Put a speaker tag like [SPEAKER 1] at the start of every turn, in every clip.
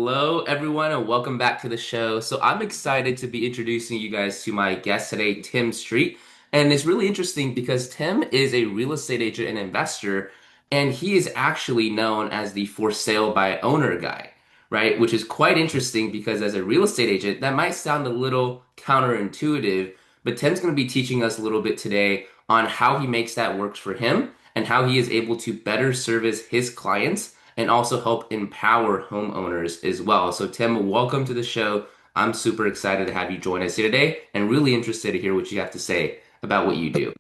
[SPEAKER 1] Hello, everyone, and welcome back to the show. So, I'm excited to be introducing you guys to my guest today, Tim Street. And it's really interesting because Tim is a real estate agent and investor, and he is actually known as the for sale by owner guy, right? Which is quite interesting because as a real estate agent, that might sound a little counterintuitive, but Tim's going to be teaching us a little bit today on how he makes that works for him and how he is able to better service his clients and also help empower homeowners as well. So, Tim, welcome to the show. I'm super excited to have you join us here today and really interested to hear what you have to say about what you do.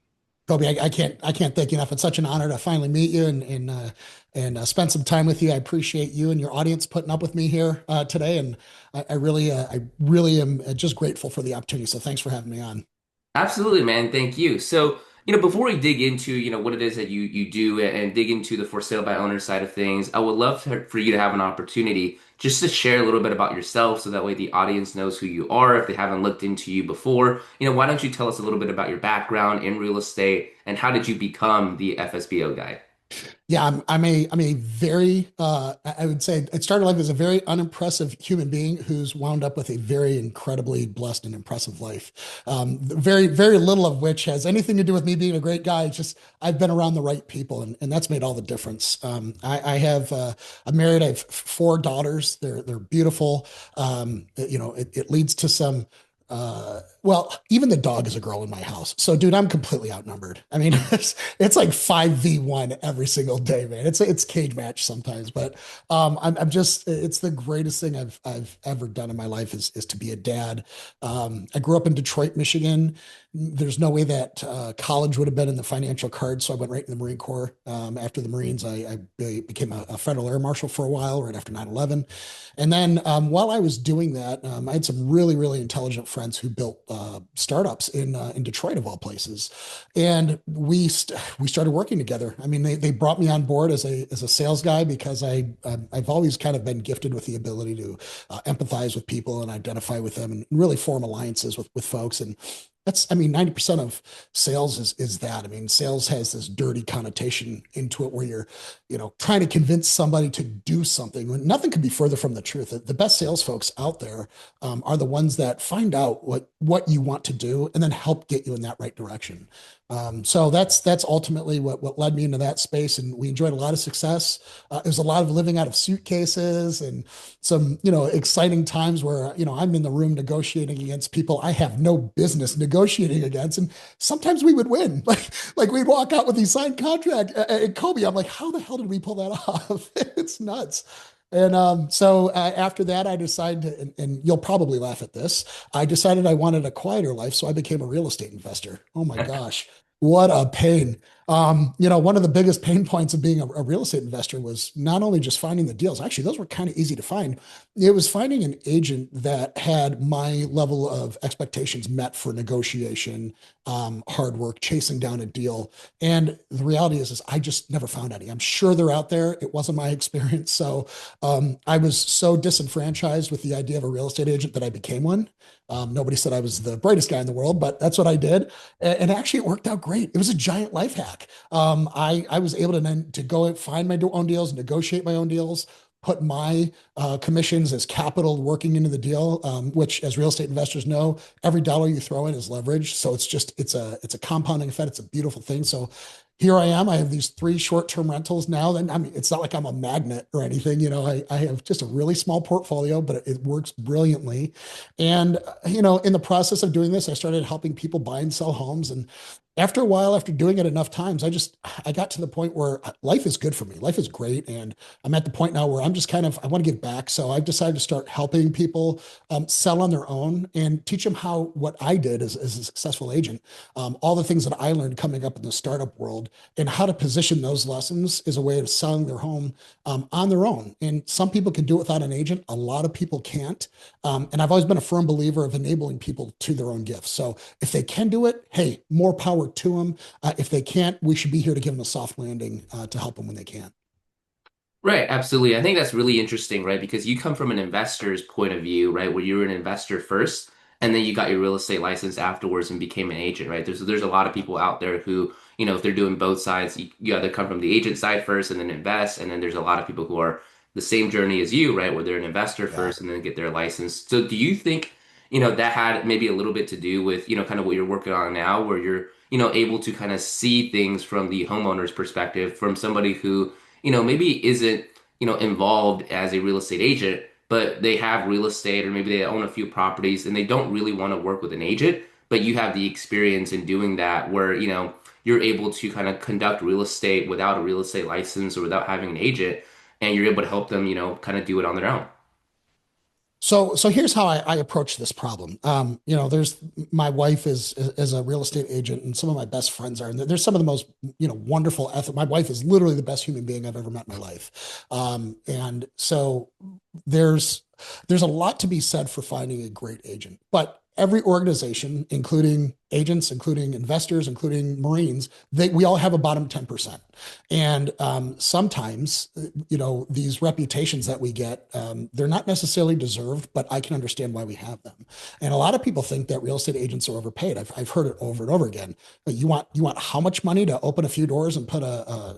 [SPEAKER 2] Kobe, I can't thank you enough. It's such an honor to finally meet you and spend some time with you. I appreciate you and your audience putting up with me here today, and I really am just grateful for the opportunity. So thanks for having me on.
[SPEAKER 1] Absolutely, man. Thank you. So, before we dig into, what it is that you do and dig into the for sale by owner side of things, I would love for you to have an opportunity just to share a little bit about yourself so that way the audience knows who you are if they haven't looked into you before. Why don't you tell us a little bit about your background in real estate and how did you become the FSBO guy?
[SPEAKER 2] Yeah, I'm a very I would say it started life as a very unimpressive human being who's wound up with a very incredibly blessed and impressive life. Very little of which has anything to do with me being a great guy. It's just I've been around the right people, and that's made all the difference. I'm married. I have four daughters. They're beautiful. It leads to some well, even the dog is a girl in my house. So, dude, I'm completely outnumbered. I mean, it's like 5v1 every single day, man. It's cage match sometimes, but I'm just it's the greatest thing I've ever done in my life is to be a dad. I grew up in Detroit, Michigan. There's no way that college would have been in the financial cards, so I went right in the Marine Corps. After the Marines, I became a Federal Air Marshal for a while, right after 9/11. And then while I was doing that, I had some really intelligent friends who built startups in Detroit of all places, and we started working together. I mean, they brought me on board as a sales guy because I've always kind of been gifted with the ability to empathize with people and identify with them and really form alliances with folks. And I mean, 90% of sales is that. I mean, sales has this dirty connotation into it where you're, trying to convince somebody to do something when nothing could be further from the truth. The best sales folks out there are the ones that find out what you want to do and then help get you in that right direction. So that's ultimately what led me into that space, and we enjoyed a lot of success. It was a lot of living out of suitcases and some exciting times where I'm in the room negotiating against people I have no business negotiating against, and sometimes we would win. Like we'd walk out with these signed contract. And Kobe, I'm like, how the hell did we pull that off? It's nuts. And after that, I decided to, and you'll probably laugh at this. I decided I wanted a quieter life, so I became a real estate investor. Oh my gosh, what a pain. One of the biggest pain points of being a real estate investor was not only just finding the deals. Actually, those were kind of easy to find. It was finding an agent that had my level of expectations met for negotiation, hard work, chasing down a deal. And the reality is I just never found any. I'm sure they're out there. It wasn't my experience. So I was so disenfranchised with the idea of a real estate agent that I became one. Nobody said I was the brightest guy in the world, but that's what I did. And actually, it worked out great. It was a giant life hack. I was able to go and find my own deals, negotiate my own deals, put my commissions as capital working into the deal, which, as real estate investors know, every dollar you throw in is leverage. So it's a compounding effect. It's a beautiful thing. So here I am. I have these three short-term rentals now. Then I mean, it's not like I'm a magnet or anything. I have just a really small portfolio, but it works brilliantly. And in the process of doing this, I started helping people buy and sell homes. And after a while, after doing it enough times, I got to the point where life is good for me. Life is great, and I'm at the point now where I'm just I want to give back. So I've decided to start helping people sell on their own and teach them how what I did as a successful agent, all the things that I learned coming up in the startup world, and how to position those lessons as a way of selling their home on their own. And some people can do it without an agent. A lot of people can't. And I've always been a firm believer of enabling people to their own gifts. So if they can do it, hey, more power to them. If they can't, we should be here to give them a soft landing to help them when they can.
[SPEAKER 1] Right, absolutely. I think that's really interesting, right? Because you come from an investor's point of view, right? Where you were an investor first, and then you got your real estate license afterwards and became an agent, right? There's a lot of people out there who, if they're doing both sides, you either come from the agent side first and then invest, and then there's a lot of people who are the same journey as you, right? Where they're an investor
[SPEAKER 2] Yeah.
[SPEAKER 1] first and then get their license. So do you think, that had maybe a little bit to do with, kind of what you're working on now, where you're, able to kind of see things from the homeowner's perspective, from somebody who, maybe isn't, involved as a real estate agent, but they have real estate or maybe they own a few properties and they don't really want to work with an agent, but you have the experience in doing that where, you're able to kind of conduct real estate without a real estate license or without having an agent, and you're able to help them, kind of do it on their own.
[SPEAKER 2] So here's how I approach this problem. There's my wife is a real estate agent, and some of my best friends are. And there's some of the most wonderful ethic. My wife is literally the best human being I've ever met in my life, and so there's there's a lot to be said for finding a great agent. But every organization, including agents, including investors, including Marines, we all have a bottom 10%. And sometimes, these reputations that we get, they're not necessarily deserved, but I can understand why we have them. And a lot of people think that real estate agents are overpaid. I've heard it over and over again. You want how much money to open a few doors and put a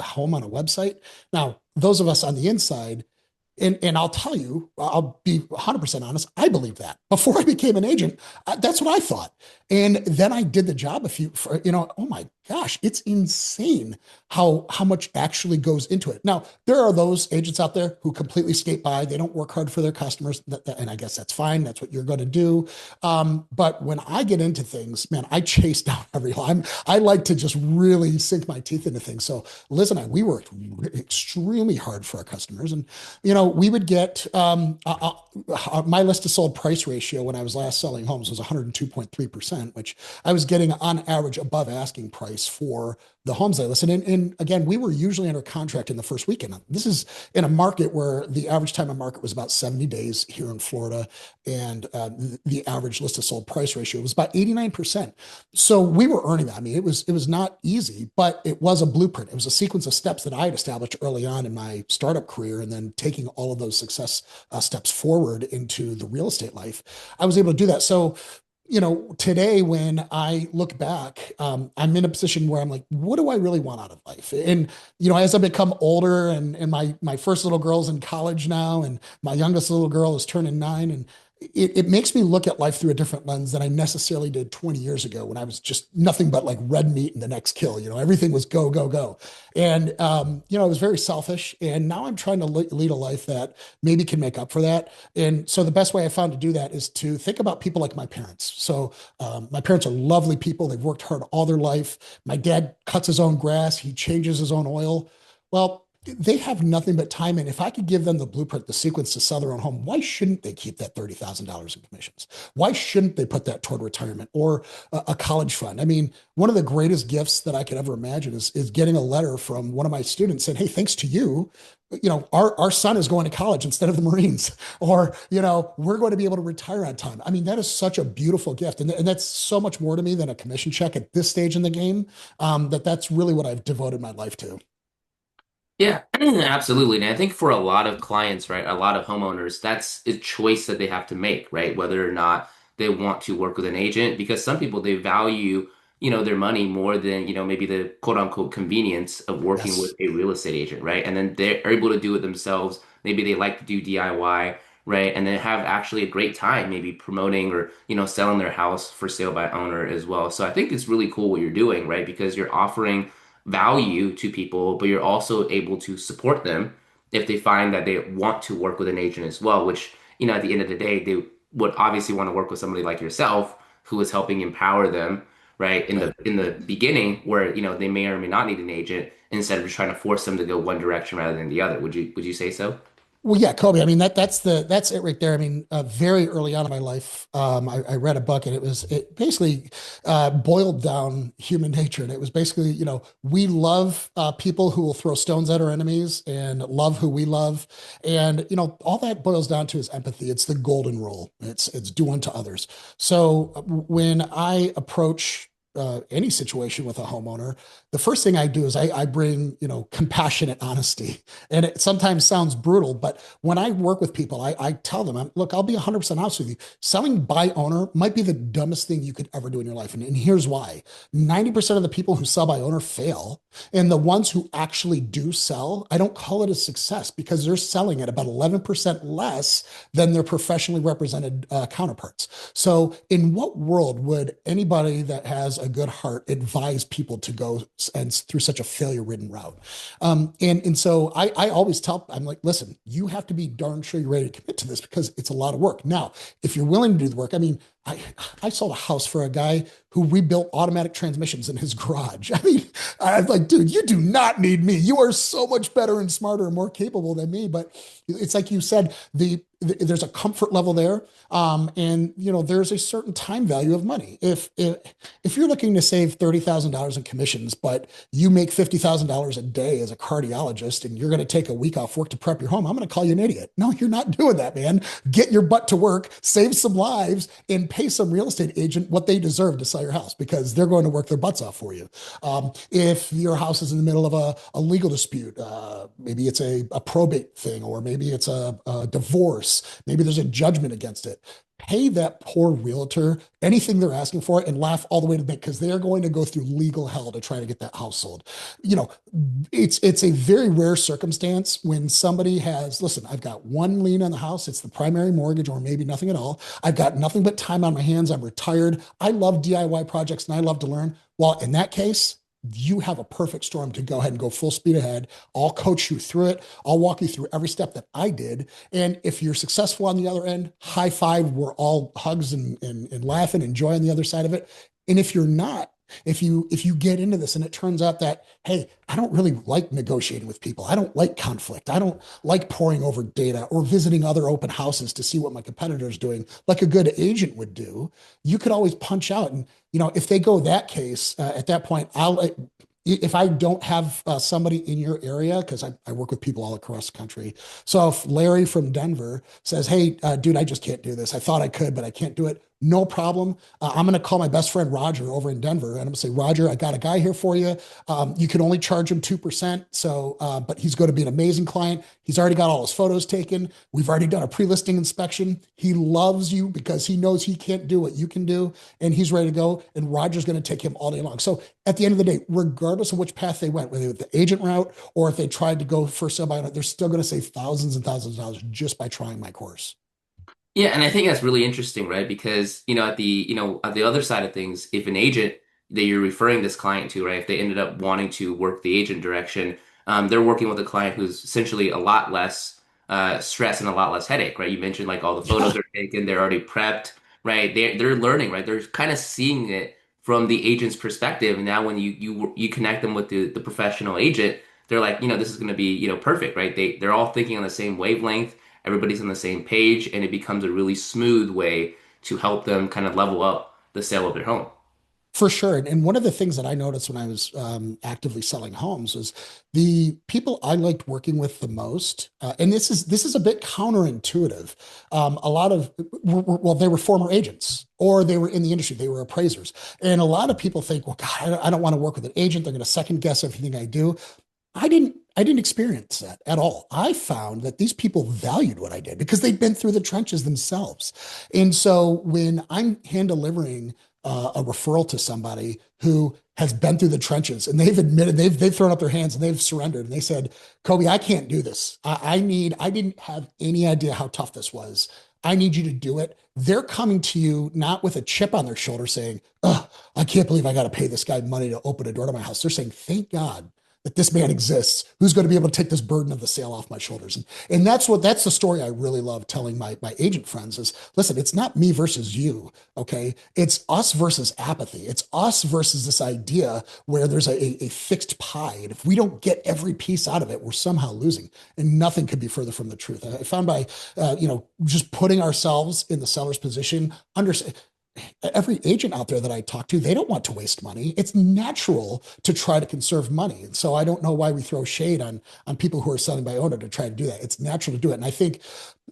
[SPEAKER 2] home on a website? Now, those of us on the inside, and I'll tell you, I'll be 100% honest. I believe that before I became an agent, that's what I thought. And then I did the job oh my gosh, it's insane how much actually goes into it. Now, there are those agents out there who completely skate by. They don't work hard for their customers. And I guess that's fine. That's what you're going to do. But when I get into things, man, I chase down every line. I like to just really sink my teeth into things. So Liz and I, we worked extremely hard for our customers. And we would get my list to sold price ratio when I was last selling homes was 102.3%, which I was getting on average above asking price for the homes I listed. And again, we were usually under contract in the first weekend. This is in a market where the average time on market was about 70 days here in Florida. And the average list to sold price ratio was about 89%. So we were earning that. I mean, it was not easy, but it was a blueprint. It was a sequence of steps that I had established early on in my startup career, and then taking all of those success steps forward into the real estate life. I was able to do that. So today when I look back, I'm in a position where I'm like, what do I really want out of life? And as I become older, and my first little girl's in college now, and my youngest little girl is turning 9, and it makes me look at life through a different lens than I necessarily did 20 years ago when I was just nothing but like red meat and the next kill. Everything was go, go, go. And, I was very selfish. And now I'm trying to lead a life that maybe can make up for that. And so the best way I found to do that is to think about people like my parents. So my parents are lovely people. They've worked hard all their life. My dad cuts his own grass, he changes his own oil. Well, they have nothing but time. And if I could give them the blueprint, the sequence to sell their own home, why shouldn't they keep that $30,000 in commissions? Why shouldn't they put that toward retirement or a college fund? I mean, one of the greatest gifts that I could ever imagine is getting a letter from one of my students saying, hey, thanks to you, our son is going to college instead of the Marines, or, we're going to be able to retire on time. I mean, that is such a beautiful gift. And that's so much more to me than a commission check at this stage in the game. That's really what I've devoted my life to.
[SPEAKER 1] Yeah, absolutely. And I think for a lot of clients, right, a lot of homeowners, that's a choice that they have to make, right? Whether or not they want to work with an agent, because some people they value, their money more than, maybe the quote unquote convenience of working with
[SPEAKER 2] Yes.
[SPEAKER 1] a real estate agent, right? And then they're able to do it themselves. Maybe they like to do DIY, right? And then have actually a great time, maybe promoting or, selling their house for sale by owner as well. So I think it's really cool what you're doing, right? Because you're offering value to people, but you're also able to support them if they find that they want to work with an agent as well, which, at the end of the day, they would obviously want to work with somebody like yourself who is helping empower them, right? In the
[SPEAKER 2] Right.
[SPEAKER 1] in the beginning where, they may or may not need an agent instead of just trying to force them to go one direction rather than the other. Would you say so?
[SPEAKER 2] Well, yeah, Kobe. I mean, that's it right there. I mean, very early on in my life, I read a book, and it basically boiled down human nature, and it was basically, we love people who will throw stones at our enemies, and love who we love, and all that boils down to is empathy. It's the golden rule. It's do unto others. So when I approach any situation with a homeowner, the first thing I do is I bring, compassionate honesty. And it sometimes sounds brutal, but when I work with people, I tell them, look, I'll be 100% honest with you. Selling by owner might be the dumbest thing you could ever do in your life. And here's why. 90% of the people who sell by owner fail. And the ones who actually do sell, I don't call it a success because they're selling at about 11% less than their professionally represented counterparts. So, in what world would anybody that has a good heart advise people to go and through such a failure-ridden route? And so I always tell, I'm like, listen, you have to be darn sure you're ready to commit to this because it's a lot of work. Now, if you're willing to do the work, I mean, I sold a house for a guy who rebuilt automatic transmissions in his garage. I mean, I'm like, dude, you do not need me. You are so much better and smarter and more capable than me. But it's like you said, there's a comfort level there, and there's a certain time value of money. If you're looking to save $30,000 in commissions, but you make $50,000 a day as a cardiologist, and you're going to take a week off work to prep your home, I'm going to call you an idiot. No, you're not doing that, man. Get your butt to work, save some lives, and pay some real estate agent what they deserve to sell your house because they're going to work their butts off for you. If your house is in the middle of a legal dispute, maybe it's a probate thing, or maybe it's a divorce, maybe there's a judgment against it. Pay that poor realtor anything they're asking for and laugh all the way to the bank because they're going to go through legal hell to try to get that house sold. You know, it's a very rare circumstance when somebody has, listen, I've got one lien on the house, it's the primary mortgage, or maybe nothing at all. I've got nothing but time on my hands. I'm retired. I love DIY projects and I love to learn. Well, in that case, you have a perfect storm to go ahead and go full speed ahead. I'll coach you through it. I'll walk you through every step that I did. And if you're successful on the other end, high five, we're all hugs and laughing and joy on the other side of it. And if you're not, if you get into this and it turns out that, hey, I don't really like negotiating with people. I don't like conflict. I don't like poring over data or visiting other open houses to see what my competitor's doing, like a good agent would do. You could always punch out. And, if they go that case, at that point, if I don't have somebody in your area, because I work with people all across the country. So if Larry from Denver says, hey, dude, I just can't do this. I thought I could, but I can't do it. No problem. I'm going to call my best friend Roger over in Denver, and I'm going to say, Roger, I got a guy here for you. You can only charge him 2%. So, but he's going to be an amazing client. He's already got all his photos taken. We've already done a pre-listing inspection. He loves you because he knows he can't do what you can do, and he's ready to go. And Roger's going to take him all day long. So at the end of the day, regardless of which path they went, whether the agent route or if they tried to go for sale by owner, they're still going to save thousands and thousands of dollars just by trying my course.
[SPEAKER 1] Yeah, and I think that's really interesting, right? Because, at the other side of things, if an agent that you're referring this client to, right, if they ended up wanting to work the agent direction, they're working with a client who's essentially a lot less stress and a lot less headache, right? You mentioned like all the photos are taken, they're already prepped, right? They're learning, right? They're kind of seeing it from the agent's perspective. And now when you connect them with the professional agent, they're like, this is going to be, perfect, right? They're all thinking on the same wavelength, everybody's on the same page, and it becomes a really smooth way to help them kind of level up the sale of their home.
[SPEAKER 2] For sure. And one of the things that I noticed when I was actively selling homes was the people I liked working with the most. And this is a bit counterintuitive. A lot of well, they were former agents or they were in the industry. They were appraisers. And a lot of people think, well, God, I don't want to work with an agent. They're going to second guess everything I do. I didn't experience that at all. I found that these people valued what I did because they'd been through the trenches themselves. And so when I'm hand delivering a referral to somebody who has been through the trenches and they've admitted they've thrown up their hands and they've surrendered and they said, Kobe, I can't do this. I didn't have any idea how tough this was. I need you to do it. They're coming to you not with a chip on their shoulder saying, oh, I can't believe I got to pay this guy money to open a door to my house. They're saying, thank God that this man exists who's going to be able to take this burden of the sale off my shoulders. And that's the story I really love telling my agent friends is, listen, it's not me versus you. Okay. It's us versus apathy. It's us versus this idea where there's a fixed pie. And if we don't get every piece out of it, we're somehow losing, and nothing could be further from the truth. I found by, just putting ourselves in the seller's position, understand, every agent out there that I talk to, they don't want to waste money. It's natural to try to conserve money. And so I don't know why we throw shade on people who are selling by owner to try to do that. It's natural to do it. And I think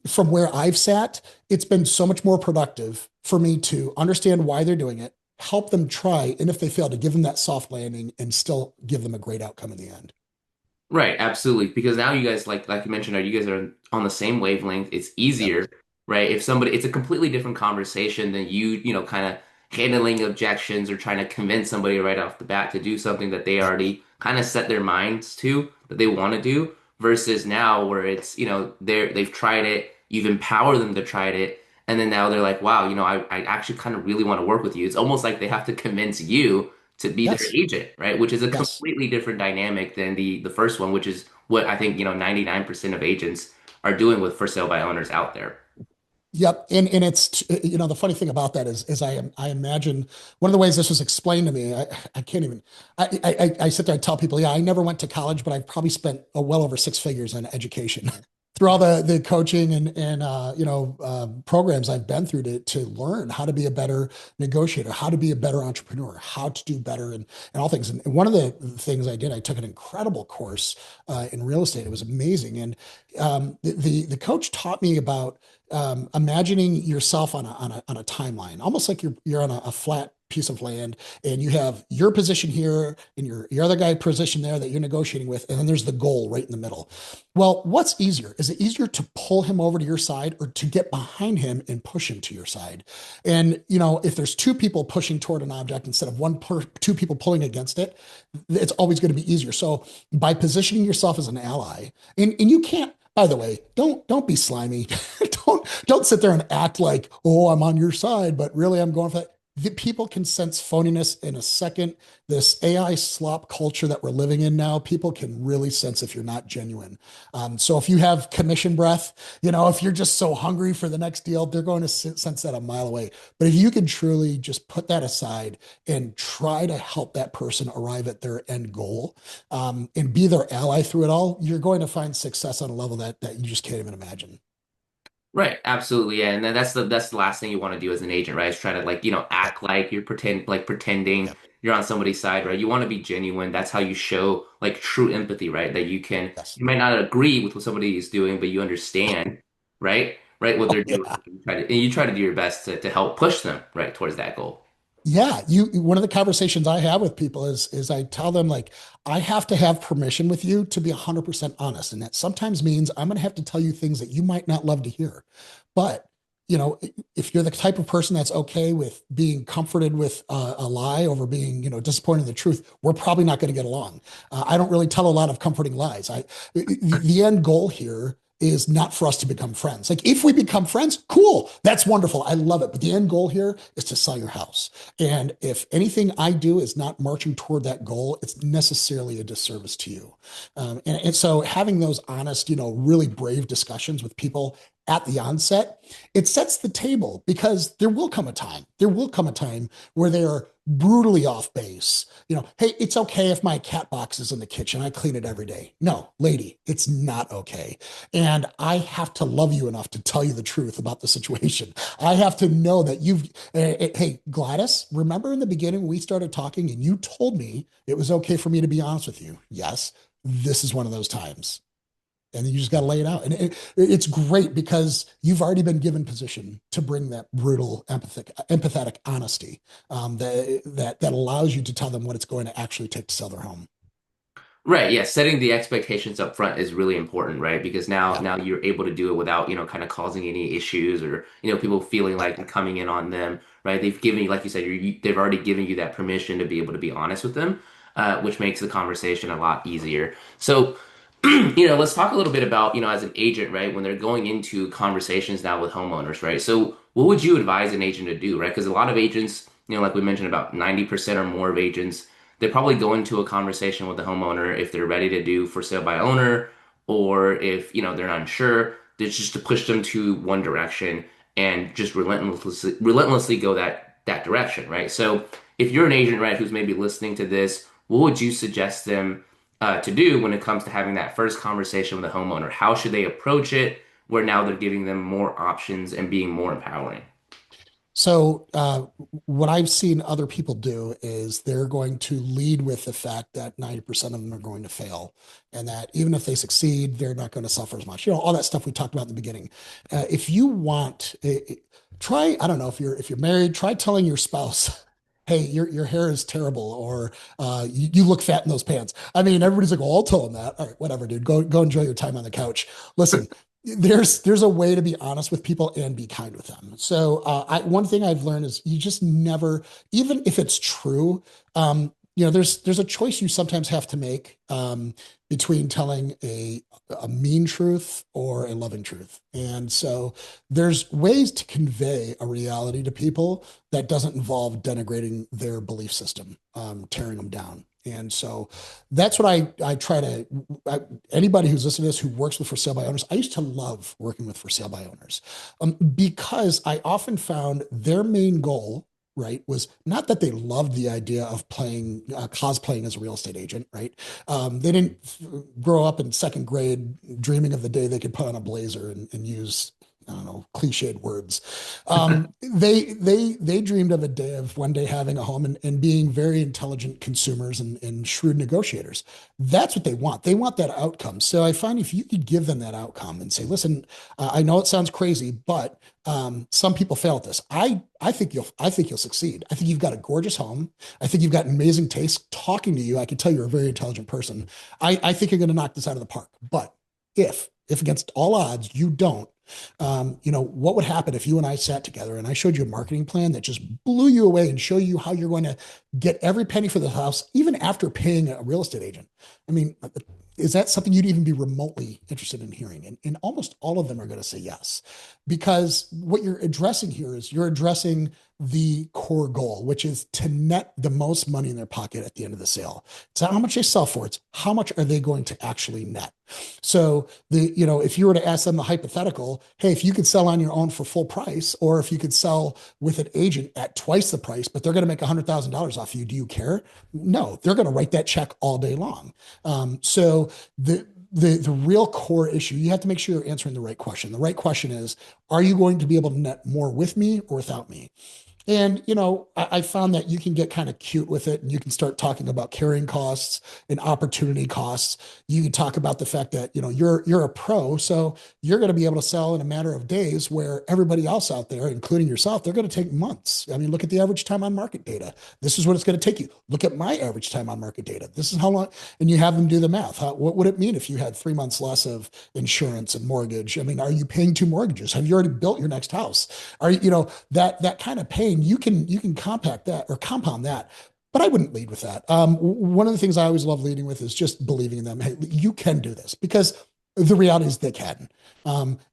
[SPEAKER 2] from where I've sat, it's been so much more productive for me to understand why they're doing it, help them try, and if they fail, to give them that soft landing and still give them a great outcome in the end.
[SPEAKER 1] Right, absolutely. Because now you guys, like you mentioned, you guys are on the same wavelength. It's
[SPEAKER 2] Yep.
[SPEAKER 1] easier, right? If somebody, it's a completely different conversation than kind of handling objections or trying to convince somebody right off the bat to do something that they
[SPEAKER 2] Yep.
[SPEAKER 1] already kind of set their minds to that they want to do, versus now where it's, they've tried it, you've empowered them to try it, and then now they're like, wow, I actually kind of really want to work with you. It's almost like they have to convince you to be their
[SPEAKER 2] Yes.
[SPEAKER 1] agent, right? Which is a
[SPEAKER 2] Yes.
[SPEAKER 1] completely different dynamic than the first one, which is what I think, 99% of agents are doing with for sale by owners out there.
[SPEAKER 2] Yep. And it's, the funny thing about that is I imagine one of the ways this was explained to me, I can't even, I sit there and tell people, yeah, I never went to college, but I've probably spent well over six figures on education through all the coaching and programs I've been through to learn how to be a better negotiator, how to be a better entrepreneur, how to do better and all things. And one of the things I did, I took an incredible course in real estate. It was amazing. And the coach taught me about imagining yourself on a timeline, almost like you're on a flat piece of land and you have your position here and your other guy position there that you're negotiating with, and then there's the goal right in the middle. Well, what's easier? Is it easier to pull him over to your side or to get behind him and push him to your side? And if there's two people pushing toward an object instead of two people pulling against it, it's always going to be easier. So by positioning yourself as an ally, and you can't, by the way, don't be slimy. don't sit there and act like, oh, I'm on your side, but really I'm going for that. The people can sense phoniness in a second. This AI slop culture that we're living in now, people can really sense if you're not genuine. So if you have commission breath, if you're just so hungry for the next deal, they're going to sense that a mile away. But if you can truly just put that aside and try to help that person arrive at their end goal, and be their ally through it all, you're going to find success on a level that you just can't even imagine.
[SPEAKER 1] Right, absolutely, yeah. And then that's the last thing you want to do as an agent, right? Is try to
[SPEAKER 2] Yep.
[SPEAKER 1] act like you're pretending
[SPEAKER 2] Yep.
[SPEAKER 1] you're on somebody's side, right? You want to be genuine. That's how you show like true empathy, right? That
[SPEAKER 2] Yes.
[SPEAKER 1] you might not agree with what somebody is doing, but you understand, right? Right, what
[SPEAKER 2] Oh,
[SPEAKER 1] they're doing.
[SPEAKER 2] yeah.
[SPEAKER 1] And you try to do your best to help push them right towards that goal.
[SPEAKER 2] Yeah, one of the conversations I have with people is I tell them, like, I have to have permission with you to be 100% honest, and that sometimes means I'm going to have to tell you things that you might not love to hear. But if you're the type of person that's okay with being comforted with a lie over being disappointed in the truth, we're probably not going to get along. I don't really tell a lot of comforting lies. The end goal here is not for us to become friends. Like, if we become friends, cool, that's wonderful, I love it. But the end goal here is to sell your house. And if anything I do is not marching toward that goal, it's necessarily a disservice to you. And so having those honest, really brave discussions with people at the onset, it sets the table, because there will come a time where they are brutally off base. Hey, it's okay if my cat box is in the kitchen, I clean it every day. No, lady, it's not okay. And I have to love you enough to tell you the truth about the situation. I have to know that hey, Gladys, remember in the beginning when we started talking and you told me it was okay for me to be honest with you? Yes, this is one of those times. And then you just got to lay it out. And it's great because you've already been given position to bring that brutal, empathetic honesty, that allows you to tell them what it's going to actually take to sell their home.
[SPEAKER 1] Right, yeah, setting the expectations up front is really important, right? Because
[SPEAKER 2] Yeah.
[SPEAKER 1] now you're able to do it without, kind of causing any issues or, people feeling like you're coming in on them, right? They've given you, like you said, they've already given you that permission to be able to be honest with them, which makes the conversation a lot easier. So, let's talk a little bit about, as an agent, right? When they're going into conversations now with homeowners, right? So, what would you advise an agent to do, right? Because a lot of agents, like we mentioned, about 90% or more of agents they probably go into a conversation with the homeowner if they're ready to do for sale by owner or if they're not sure. It's just to push them to one direction and just relentlessly go that direction, right? So if you're an agent, right, who's maybe listening to this, what would you suggest them to do when it comes to having that first conversation with the homeowner? How should they approach it? Where now they're giving them more options and being more empowering.
[SPEAKER 2] So, what I've seen other people do is they're going to lead with the fact that 90% of them are going to fail, and that even if they succeed, they're not going to suffer as much. All that stuff we talked about in the beginning. If you want, try, I don't know if you're married, try telling your spouse. hey, your hair is terrible, or you look fat in those pants. I mean, everybody's like, well, I'll tell them that. All right, whatever, dude. Go enjoy your time on the couch. Listen, there's a way to be honest with people and be kind with them. So one thing I've learned is you just never, even if it's true, there's a choice you sometimes have to make between telling a mean truth or a loving truth. And so there's ways to convey a reality to people that doesn't involve denigrating their belief system, tearing them down. And so that's what I try to, anybody who's listening to this who works with for sale by owners, I used to love working with for sale by owners because I often found their main goal, right, was not that they loved the idea of playing, cosplaying as a real estate agent, right? They didn't grow up in second grade dreaming of the day they could put on a blazer and use, I don't know, cliched words. They dreamed of a day of one day having a home and being very intelligent consumers and shrewd negotiators. That's what they want. They want that outcome. So I find if you could give them that outcome and say, listen, I know it sounds crazy, but some people fail at this. I think you'll succeed. I think you've got a gorgeous home. I think you've got amazing taste. Talking to you, I can tell you're a very intelligent person. I think you're going to knock this out of the park. But if against all odds you don't, what would happen if you and I sat together and I showed you a marketing plan that just blew you away and show you how you're going to get every penny for the house, even after paying a real estate agent? I mean, is that something you'd even be remotely interested in hearing? And almost all of them are going to say yes, because what you're addressing here is you're addressing the core goal, which is to net the most money in their pocket at the end of the sale. It's not how much they sell for, it's how much are they going to actually net. So if you were to ask them the hypothetical, hey, if you could sell on your own for full price, or if you could sell with an agent at twice the price, but they're going to make $100,000 off you, do you care? No, they're going to write that check all day long. So the real core issue, you have to make sure you're answering the right question. The right question is, are you going to be able to net more with me or without me? And, I found that you can get kind of cute with it and you can start talking about carrying costs and opportunity costs. You can talk about the fact that, you're a pro, so you're going to be able to sell in a matter of days where everybody else out there, including yourself, they're going to take months. I mean, look at the average time on market data. This is what it's going to take you. Look at my average time on market data. This is how long, and you have them do the math. What would it mean if you had 3 months less of insurance and mortgage? I mean, are you paying two mortgages? Have you already built your next house? Are that kind of pain? You can compact that or compound that, but I wouldn't lead with that. One of the things I always love leading with is just believing in them. Hey, you can do this, because the reality is they can.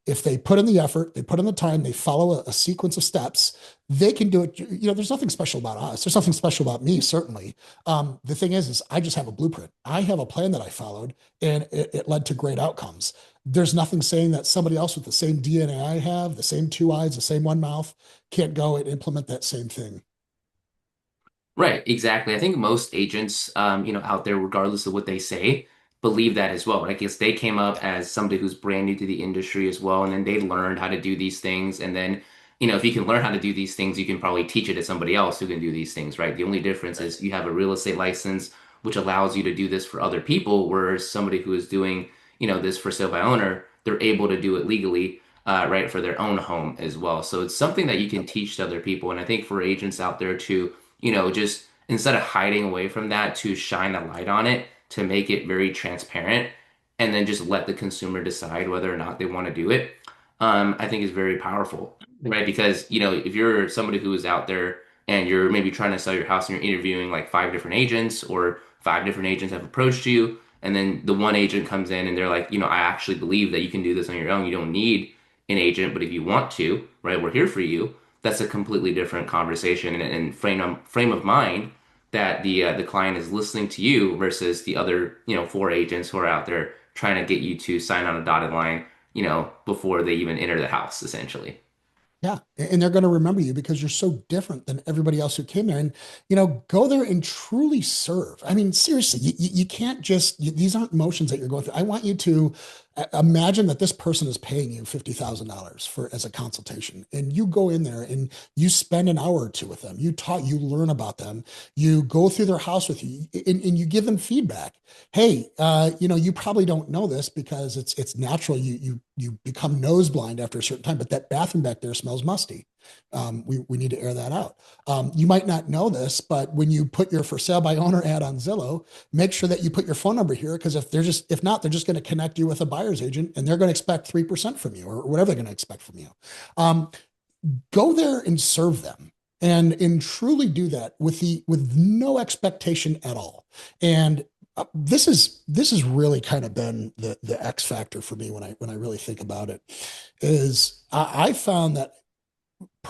[SPEAKER 2] If they put in the effort, they put in the time, they follow a sequence of steps, they can do it. There's nothing special about us. There's nothing special about me, certainly. The thing is I just have a blueprint. I have a plan that I followed, and it led to great outcomes. There's nothing saying that somebody else with the same DNA I have, the same two eyes, the same one mouth, can't go and implement that same thing.
[SPEAKER 1] Right, exactly. I think most agents, out there, regardless of what they say, believe that as well. I guess they came up as somebody who's brand new to the industry as well, and then they learned how to do these things. And then, if you can learn how to do these things, you can probably teach it to somebody else who can do these things, right? The only difference is you have a real estate license, which allows you to do this for other people, whereas somebody who is doing, this for sale by owner, they're able to do it legally. Right, for their own home as well. So it's something that you can teach to other people. And I think for agents out there to just instead of hiding away from that, to shine a light on it, to make it very transparent, and then just let the consumer decide whether or not they want to do it, I think is very powerful, right? Because, if you're somebody who is out there and you're maybe trying to sell your house and you're interviewing like five different agents, or five different agents have approached you, and then the one agent comes in and they're like, I actually believe that you can do this on your own. You don't need an agent, but if you want to, right, we're here for you. That's a completely different conversation and frame of mind, that the client is listening to you versus the other four agents who are out there trying to get you to sign on a dotted line before they even enter the house, essentially.
[SPEAKER 2] Yeah. And they're going to remember you because you're so different than everybody else who came there. And, go there and truly serve. I mean, seriously, you can't just, these aren't motions that you're going through. I want you to imagine that this person is paying you $50,000 for as a consultation. And you go in there and you spend an hour or two with them. You learn about them. You go through their house with you, and you give them feedback. Hey, you probably don't know this because it's natural. You become nose blind after a certain time, but that bathroom back there smells musty. We need to air that out. You might not know this, but when you put your for sale by owner ad on Zillow, make sure that you put your phone number here, because if not, they're just going to connect you with a buyer's agent and they're going to expect 3% from you, or whatever they're going to expect from you. Um, Go there and serve them, and truly do that with no expectation at all. And this has really kind of been the X factor for me when I really think about it. Is I found that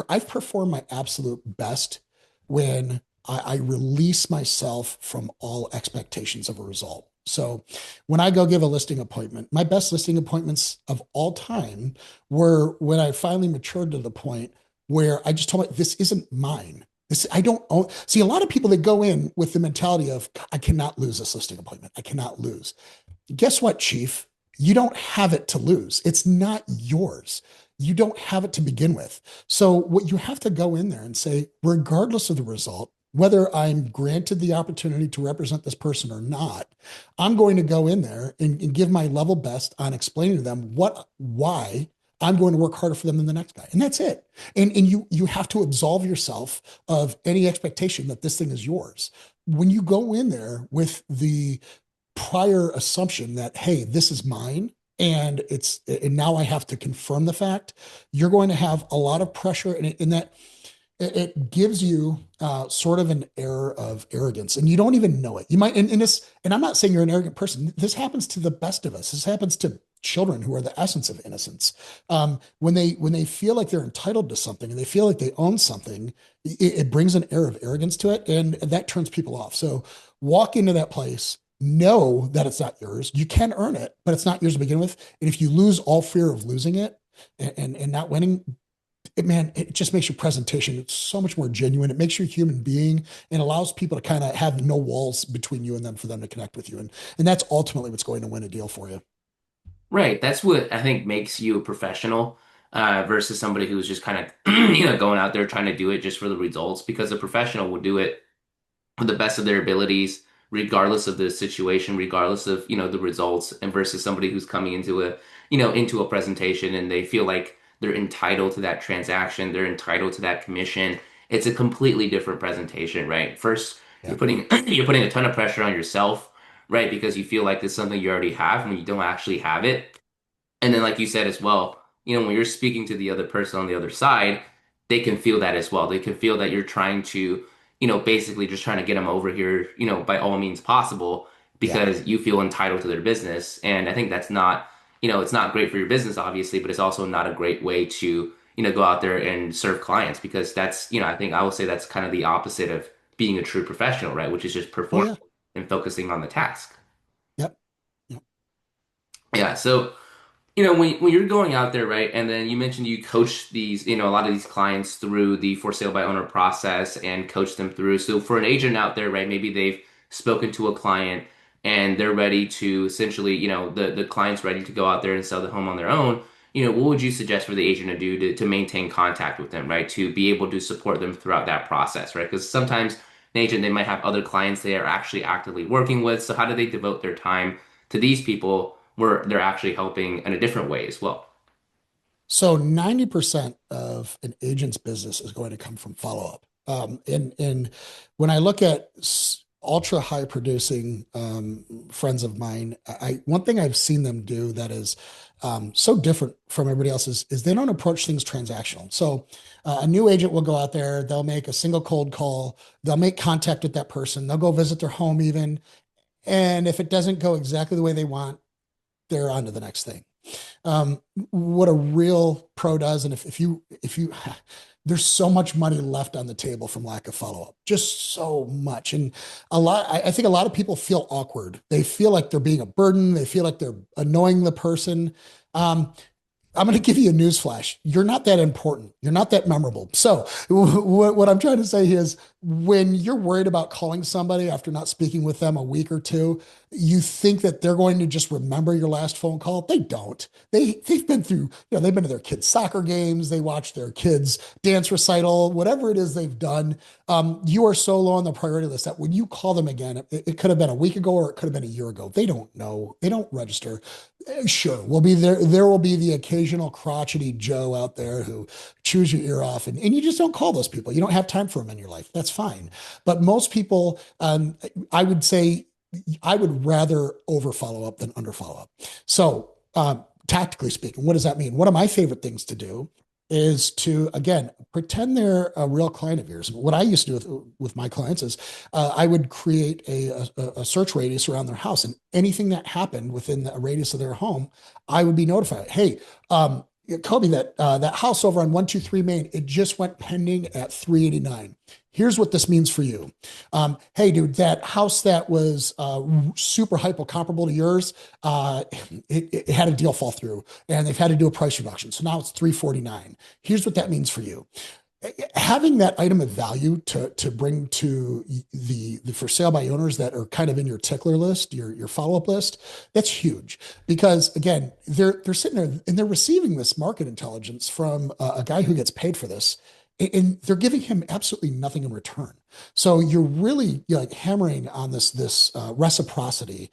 [SPEAKER 2] I've performed my absolute best when I release myself from all expectations of a result. So when I go give a listing appointment, my best listing appointments of all time were when I finally matured to the point where I just told me, this isn't mine. This, I don't own. See, a lot of people that go in with the mentality of, I cannot lose this listing appointment. I cannot lose. Guess what, Chief? You don't have it to lose. It's not yours. You don't have it to begin with. So, what you have to go in there and say, regardless of the result, whether I'm granted the opportunity to represent this person or not, I'm going to go in there and give my level best on explaining to them why I'm going to work harder for them than the next guy. And that's it. And you have to absolve yourself of any expectation that this thing is yours. When you go in there with the prior assumption that, hey, this is mine, and now I have to confirm the fact, you're going to have a lot of pressure in that it gives you sort of an air of arrogance, and you don't even know it. You might, and I'm not saying you're an arrogant person. This happens to the best of us. This happens to children who are the essence of innocence. When they feel like they're entitled to something and they feel like they own something, it brings an air of arrogance to it, and that turns people off. So walk into that place. Know that it's not yours. You can earn it, but it's not yours to begin with. And if you lose all fear of losing it and not winning, it just makes your presentation, it's so much more genuine. It makes you a human being and allows people to kind of have no walls between you and them for them to connect with you. And that's ultimately what's going to win a deal for you.
[SPEAKER 1] Right. That's what I think makes you a professional versus somebody who's just kind of, going out there trying to do it just for the results, because a professional will do it with the best of their abilities, regardless of the situation, regardless of, the results, and versus somebody who's coming into a presentation and they feel like they're entitled to that transaction, they're entitled to that commission. It's a completely different presentation, right? First, you're
[SPEAKER 2] Yeah.
[SPEAKER 1] putting you're putting a ton of pressure on yourself, right? Because you feel like it's something you already have when you don't actually have it. And then, like you said as well, when you're speaking to the other person on the other side, they can feel that as well. They can feel that you're trying to, basically just trying to get them over here, by all means possible,
[SPEAKER 2] Yeah.
[SPEAKER 1] because you feel entitled to their business. And I think that's not, it's not great for your business, obviously, but it's also not a great way to, go out there and serve clients, because that's, I think I will say that's kind of the opposite of being a true professional, right? Which is just
[SPEAKER 2] Oh
[SPEAKER 1] performing
[SPEAKER 2] yeah.
[SPEAKER 1] and focusing on the task.
[SPEAKER 2] Yep. Yep.
[SPEAKER 1] Yeah. So, when you're going out there, right, and then you mentioned you coach these, a lot of these clients through the for sale by owner process and coach them through. So for an agent out there, right, maybe they've spoken to a client and they're ready to essentially, the client's ready to go out there and sell the home on their own. What would you suggest for the agent to do to maintain contact with them, right, to be able to support them throughout that process, right? Because sometimes an agent, they might have other clients they are actually actively working with. So how do they devote their time to these people where they're actually helping in a different way as well?
[SPEAKER 2] So 90% of an agent's business is going to come from follow-up. And when I look at ultra high producing friends of mine, one thing I've seen them do that is so different from everybody else is they don't approach things transactional. So a new agent will go out there, they'll make a single cold call, they'll make contact with that person, they'll go visit their home even. And if it doesn't go exactly the way they want, they're on to the next thing. What a real pro does, and if you there's so much money left on the table from lack of follow-up, just so much. And I think a lot of people feel awkward. They feel like they're being a burden, they feel like they're annoying the person. um, I'm going to give you a news flash. You're not that important. You're not that memorable. So, what I'm trying to say is when you're worried about calling somebody after not speaking with them a week or two, you think that they're going to just remember your last phone call. They don't. They've been through, they've been to their kids' soccer games, they watch their kids' dance recital, whatever it is they've done. You are so low on the priority list that when you call them again, it could have been a week ago or it could have been a year ago. They don't know. They don't register. Sure, we'll be there. There will be the occasional crotchety Joe out there who chews your ear off, and you just don't call those people. You don't have time for them in your life. That's fine. But most people, I would say, I would rather over follow up than under follow up. So, tactically speaking, what does that mean? One of my favorite things to do is to, again, pretend they're a real client of yours. What I used to do with my clients is I would create a search radius around their house, and anything that happened within the radius of their home, I would be notified. Hey, Kobe, that house over on 123 Main, it just went pending at 389. Here's what this means for you. Hey, dude, that house that was super hypo comparable to yours, it had a deal fall through, and they've had to do a price reduction. So now it's 349. Here's what that means for you. Having that item of value to bring to the for sale by owners that are kind of in your tickler list, your follow-up list, that's huge. Because again, they're sitting there and they're receiving this market intelligence from a guy who gets paid for this, and they're giving him absolutely nothing in return. So you're like hammering on this reciprocity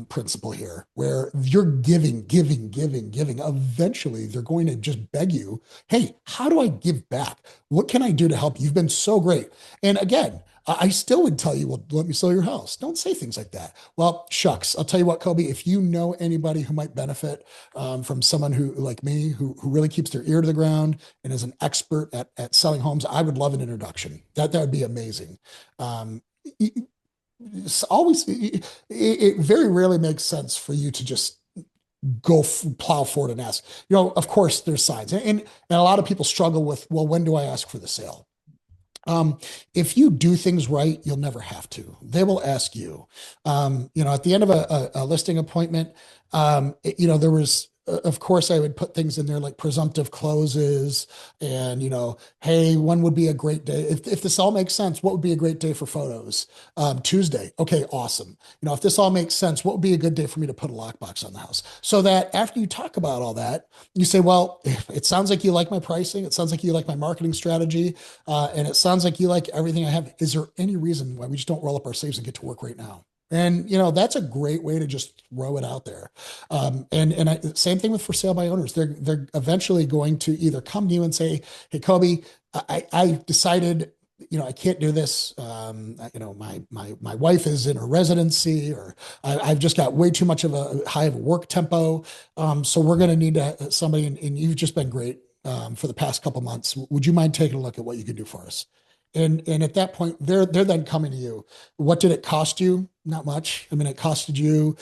[SPEAKER 2] principle here, where you're giving. Eventually, they're going to just beg you, "Hey, how do I give back? What can I do to help? You've been so great." And again, I still would tell you, "Well, let me sell your house." Don't say things like that. Well, shucks. I'll tell you what, Kobe. If you know anybody who might benefit from someone who, like me, who really keeps their ear to the ground and is an expert at selling homes, I would love an introduction. That would be amazing. Um, it's always, it very rarely makes sense for you to just go plow forward and ask. Of course, there's signs, and a lot of people struggle with, well, when do I ask for the sale? Um, if you do things right, you'll never have to. They will ask you. At the end of a listing appointment, there was, of course, I would put things in there like presumptive closes and, hey, when would be a great day? If this all makes sense, what would be a great day for photos? Tuesday. Okay, awesome. If this all makes sense, what would be a good day for me to put a lockbox on the house? So that after you talk about all that, you say, well, it sounds like you like my pricing. It sounds like you like my marketing strategy. And it sounds like you like everything I have. Is there any reason why we just don't roll up our sleeves and get to work right now? And that's a great way to just throw it out there. Same thing with for sale by owners. They're eventually going to either come to you and say, "Hey, Kobe, I decided, I can't do this. My wife is in a residency, or I've just got way too much of a high of a work tempo. So we're going to need somebody, and you've just been great for the past couple months. Would you mind taking a look at what you can do for us?" And at that point, they're then coming to you. What did it cost you? Not much. I mean, it costed you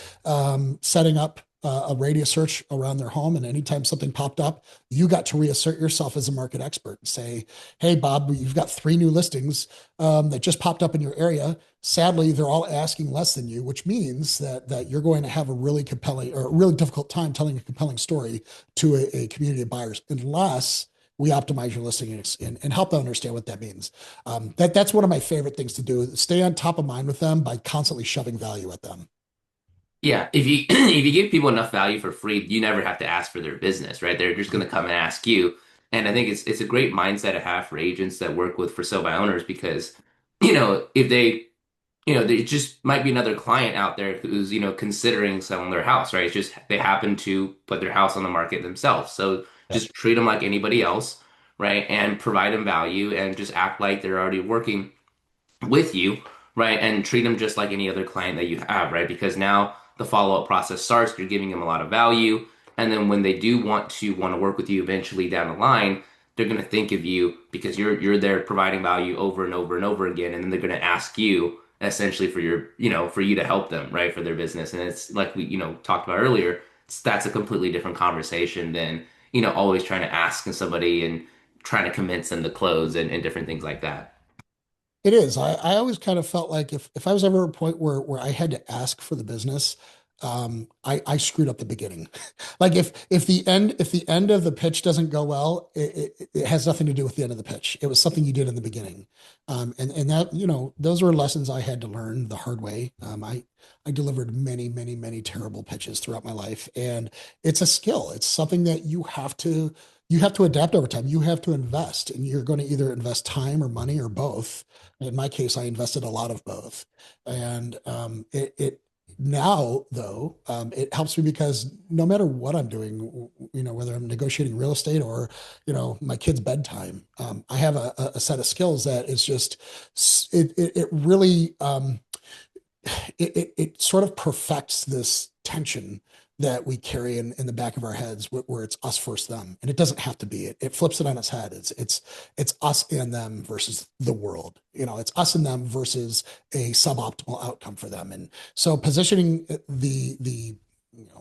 [SPEAKER 2] setting up a radius search around their home, and anytime something popped up, you got to reassert yourself as a market expert and say, "Hey, Bob, you've got 3 new listings that just popped up in your area. Sadly, they're all asking less than you, which means that you're going to have a really compelling or a really difficult time telling a compelling story to a community of buyers, unless we optimize your listing and help them understand what that means." That's one of my favorite things to do. Stay on top of mind with them by constantly shoving value at them.
[SPEAKER 1] Yeah, if you if you give people enough value for free, you never have to ask for their business, right? They're just going to come and ask you. And I think it's a great mindset to have for agents that work with for sale by owners because, if they, there just might be another client out there who's, considering selling their house, right? It's just they happen to put their house on the market themselves. So
[SPEAKER 2] Yeah.
[SPEAKER 1] just treat them like anybody else, right? And provide them value and just act like they're already working with you, right? And treat them just like any other client that you have, right? Because now the follow-up process starts, you're giving them a lot of value. And then when they do want to work with you eventually down the line, they're going to think of you because you're there providing value over and over and over again. And then they're going to ask you essentially for your, for you to help them, right? For their business. And it's like we, talked about earlier, that's a completely different conversation than, always trying to ask somebody and trying to convince them to close and different things like that.
[SPEAKER 2] It is. I always kind of felt like if I was ever at a point where I had to ask for the business, I screwed up the beginning. Like if the end of the pitch doesn't go well, it has nothing to do with the end of the pitch. It was something you did in the beginning. And that, those were lessons I had to learn the hard way. I delivered many, many, many terrible pitches throughout my life. And it's a skill. It's something that you have to adapt over time. You have to invest, and you're going to either invest time or money or both. In my case, I invested a lot of both. And Now, though, it helps me because no matter what I'm doing, whether I'm negotiating real estate or, my kid's bedtime, I have a set of skills that is just, it really, it sort of perfects this tension that we carry in the back of our heads where it's us versus them. And it doesn't have to be. It flips it on its head. It's us and them versus the world. It's us and them versus a suboptimal outcome for them. And so positioning the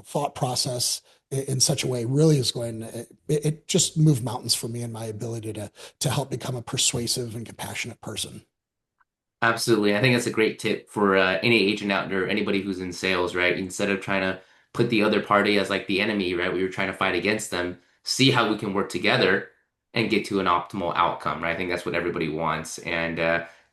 [SPEAKER 2] thought process in such a way really is going it just moved mountains for me and my ability to help become a persuasive and compassionate person.
[SPEAKER 1] Absolutely. I think that's a great tip for any agent out there, anybody who's in sales, right? Instead of trying to put the other party as like the enemy, right? We were trying to fight against them, see how we can work together and get to an optimal outcome, right? I think that's what everybody wants. And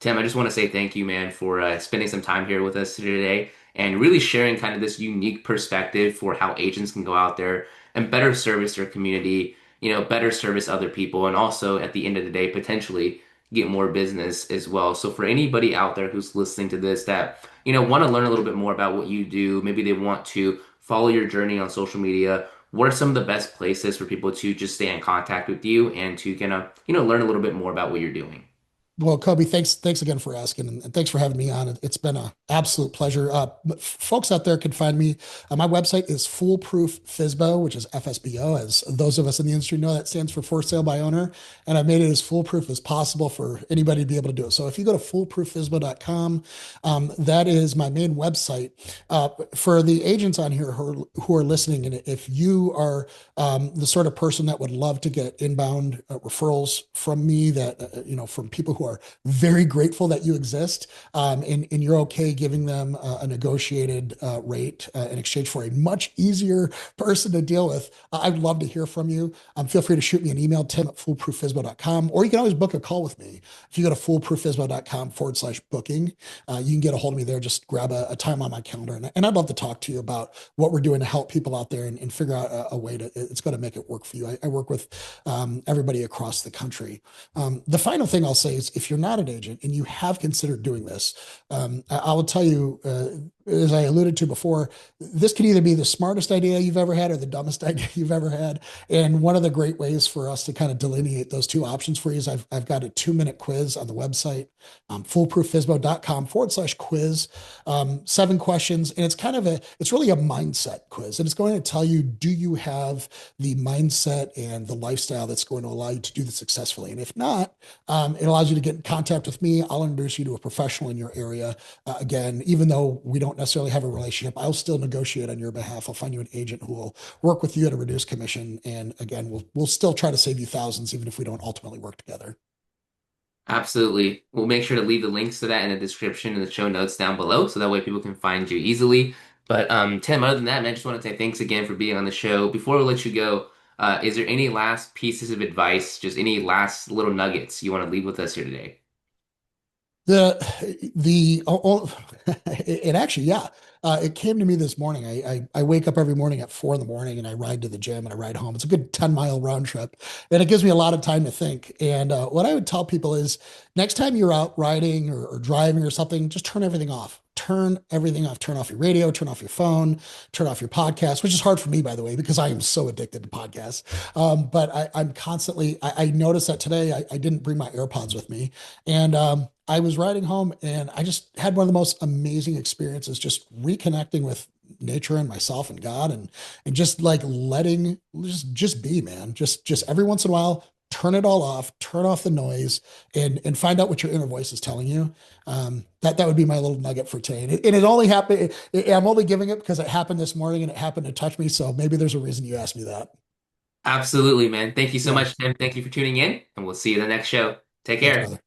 [SPEAKER 1] Tim, I just want to say thank you, man, for spending some time here with us today and really sharing kind of this unique perspective for how agents can go out there and better service their community, better service other people, and also at the end of the day, potentially get more business as well. So for anybody out there who's listening to this that, want to learn a little bit more about what you do, maybe they want to follow your journey on social media, what are some of the best places for people to just stay in contact with you and to kind of, learn a little bit more about what you're doing?
[SPEAKER 2] Well, Kobe, thanks again for asking, and thanks for having me on. It's been an absolute pleasure. Folks out there can find me. My website is Foolproof FSBO, which is FSBO, as those of us in the industry know that stands for sale by owner. And I've made it as foolproof as possible for anybody to be able to do it. So if you go to foolprooffsbo.com, that is my main website. For the agents on here who are listening, and if you are the sort of person that would love to get inbound referrals from me, that from people who are very grateful that you exist, and you're okay giving them a negotiated rate in exchange for a much easier person to deal with. I'd love to hear from you. Feel free to shoot me an email, tim@foolprooffsbo.com, or you can always book a call with me. If you go to foolprooffsbo.com/booking, you can get a hold of me there. Just grab a time on my calendar. And I'd love to talk to you about what we're doing to help people out there and figure out a way it's going to make it work for you. I work with everybody across the country. The final thing I'll say is if you're not an agent and you have considered doing this, I will tell you, as I alluded to before, this could either be the smartest idea you've ever had or the dumbest idea you've ever had. And one of the great ways for us to kind of delineate those two options for you is I've got a 2-minute quiz on the website, foolprooffsbo.com/quiz, 7 questions. And it's really a mindset quiz. And it's going to tell you, do you have the mindset and the lifestyle that's going to allow you to do this successfully? And if not, it allows you to get in contact with me. I'll introduce you to a professional in your area. Again, even though we don't necessarily have a relationship, I'll still negotiate on your behalf. I'll find you an agent who will work with you at a reduced commission. And again, we'll still try to save you thousands, even if we don't ultimately work together.
[SPEAKER 1] Absolutely. We'll make sure to leave the links to that in the description and the show notes down below so that way people can find you easily. But Tim, other than that, man, I just want to say thanks again for being on the show. Before we let you go, is there any last pieces of advice, just any last little nuggets you want to leave with us here today?
[SPEAKER 2] The it actually, yeah. It came to me this morning. I wake up every morning at 4 in the morning and I ride to the gym and I ride home. It's a good 10-mile round trip, and it gives me a lot of time to think. And what I would tell people is next time you're out riding or driving or something, just turn everything off. Turn everything off. Turn off your radio, turn off your phone, turn off your podcast, which is hard for me, by the way, because I am so addicted to podcasts. But I'm constantly, I noticed that today I didn't bring my AirPods with me. And I was riding home and I just had one of the most amazing experiences just reconnecting with nature and myself and God, and just like letting just be, man. Just every once in a while, turn it all off, turn off the noise, and find out what your inner voice is telling you. That would be my little nugget for today. And it only happened. I'm only giving it because it happened this morning and it happened to touch me. So maybe there's a reason you asked me that.
[SPEAKER 1] Absolutely, man. Thank you so
[SPEAKER 2] Yeah.
[SPEAKER 1] much, Tim. Thank you for tuning in, and we'll see you in the next show. Take
[SPEAKER 2] Thanks,
[SPEAKER 1] care.
[SPEAKER 2] brother.